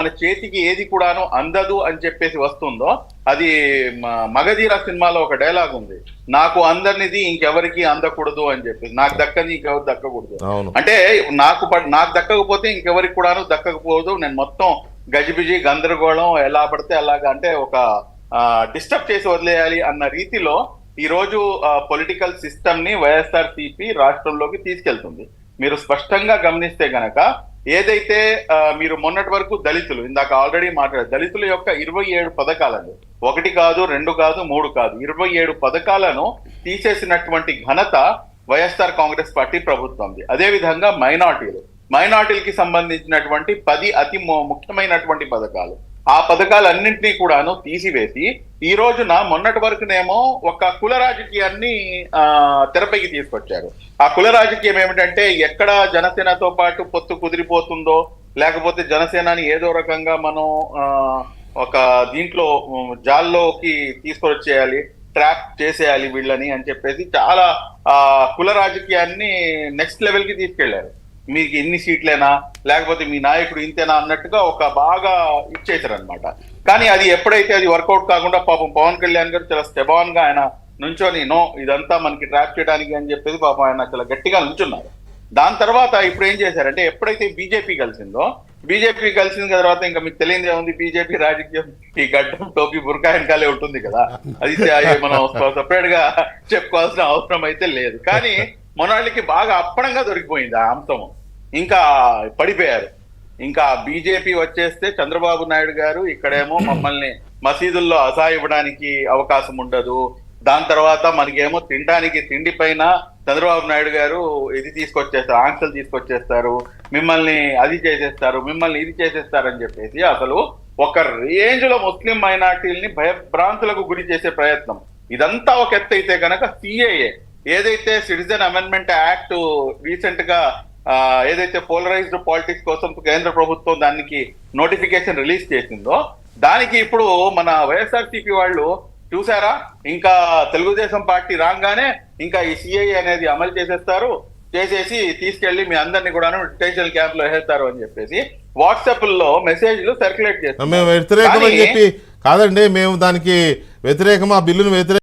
మన చేతికి ఏది కూడాను అందదు అని చెప్పేసి వస్తుందో అది మగధీర సినిమాలో ఒక డైలాగ్ ఉంది, నాకు అందరినిది ఇంకెవరికి అందకూడదు అని చెప్పేసి, నాకు దక్కని ఇంకెవరు దక్కకూడదు. అంటే నాకు దక్కకపోతే ఇంకెవరికి కూడాను దక్కకపోదు, నేను మొత్తం గజిబిజి గందరగోళం ఎలా పడితే అలాగా అంటే ఒక డిస్టర్బ్ చేసి వదిలేయాలి అన్న రీతిలో ఈ రోజు పొలిటికల్ సిస్టమ్ ని వైఎస్ఆర్సీపీ రాష్ట్రంలోకి తీసుకెళ్తుంది. మీరు స్పష్టంగా గమనిస్తే గనక ఏదైతే మీరు మొన్నటి వరకు దళితులు, ఇందాక ఆల్రెడీ మాట్లాడారు, దళితుల యొక్క 27 పథకాలను, 1 కాదు 2 కాదు 3 కాదు 27 పథకాలను తీసేసినటువంటి ఘనత వైఎస్ఆర్ కాంగ్రెస్ పార్టీ ప్రభుత్వంది. అదేవిధంగా మైనార్టీలకి సంబంధించినటువంటి 10 అతి ముఖ్యమైనటువంటి పథకాలు, ఆ పథకాలన్నింటినీ కూడాను తీసివేసి ఈ రోజున మొన్నటి వరకునేమో ఒక కుల రాజకీయాన్ని తెరపైకి తీసుకొచ్చారు. ఆ కుల రాజకీయం ఏమిటంటే ఎక్కడ జనసేనతో పాటు పొత్తు కుదిరిపోతుందో, లేకపోతే జనసేనని ఏదో రకంగా మనం ఒక దీంట్లో జాల్లోకి తీసుకొచ్చేయాలి, ట్రాప్ చేసేయాలి వీళ్ళని అని చెప్పేసి చాలా కుల రాజకీయాన్ని నెక్స్ట్ లెవెల్ కి తీసుకెళ్లారు. మీకు ఇన్ని సీట్లేనా, లేకపోతే మీ నాయకుడు ఇంతేనా అన్నట్టుగా ఒక బాగా ఇచ్చేసారు అనమాట. కానీ అది ఎప్పుడైతే అది వర్కౌట్ కాకుండా పాపం పవన్ కళ్యాణ్ గారు చాలా స్టెబాన్ గా ఆయన నుంచొని నో ఇదంతా మనకి ట్రాప్ చేయడానికి అని చెప్పేసి పాపం ఆయన చాలా గట్టిగా నుంచున్నారు. దాని తర్వాత ఇప్పుడు ఏం చేశారంటే ఎప్పుడైతే బీజేపీ కలిసిన తర్వాత ఇంకా మీకు తెలియదే ఉంది, బీజేపీ రాజకీయం ఈ గడ్డం టోపీ బుర్కా వెనకాలే ఉంటుంది కదా, అది మనం సపరేట్ గా చెప్పుకోవాల్సిన అవసరం అయితే లేదు. కానీ మొనాళ్ళకి బాగా అప్పడంగా దొరికిపోయింది ఆ అంశం, ఇంకా పడిపోయారు. ఇంకా బీజేపీ వచ్చేస్తే చంద్రబాబు నాయుడు గారు ఇక్కడేమో మమ్మల్ని మసీదుల్లో అసా ఇవ్వడానికి అవకాశం ఉండదు, దాని తర్వాత మనకేమో తినడానికి తిండి పైన చంద్రబాబు నాయుడు గారు ఇది తీసుకొచ్చేస్తారు, ఆంక్షలు తీసుకొచ్చేస్తారు, మిమ్మల్ని అది చేసేస్తారు, మిమ్మల్ని ఇది చేసేస్తారు అని చెప్పేసి అసలు ఒక రేంజ్ లో ముస్లిం మైనార్టీలని భయభ్రాంతులకు గురి చేసే ప్రయత్నం. ఇదంతా ఒక ఎత్తు అయితే కనుక సిఏఏ ఏదైతే సిటిజన్ అమెండ్మెంట్ యాక్ట్ రీసెంట్ గా ఏదైతే పోలరైజ్డ్ పాలిటిక్స్ కోసం కేంద్ర ప్రభుత్వం దానికి నోటిఫికేషన్ రిలీజ్ చేసిందో, దానికి ఇప్పుడు మన వైఎస్ఆర్సీపీ వాళ్ళు చూసారా, ఇంకా తెలుగుదేశం పార్టీ రాగానే ఇంకా ఈ సిఐఏ అనేది అమలు చేసేసి తీసుకెళ్లి మీ అందరినీ కూడా డిటెన్షన్ క్యాంప్ లో వేసేస్తారు అని చెప్పేసి వాట్సాప్ లో మెసేజ్లు సర్క్యులేట్ చేస్తారు. మేము వ్యతిరేకం అని చెప్పి కాదండి, మేము దానికి వ్యతిరేకం, ఆ బిల్లును వ్యతిరేకం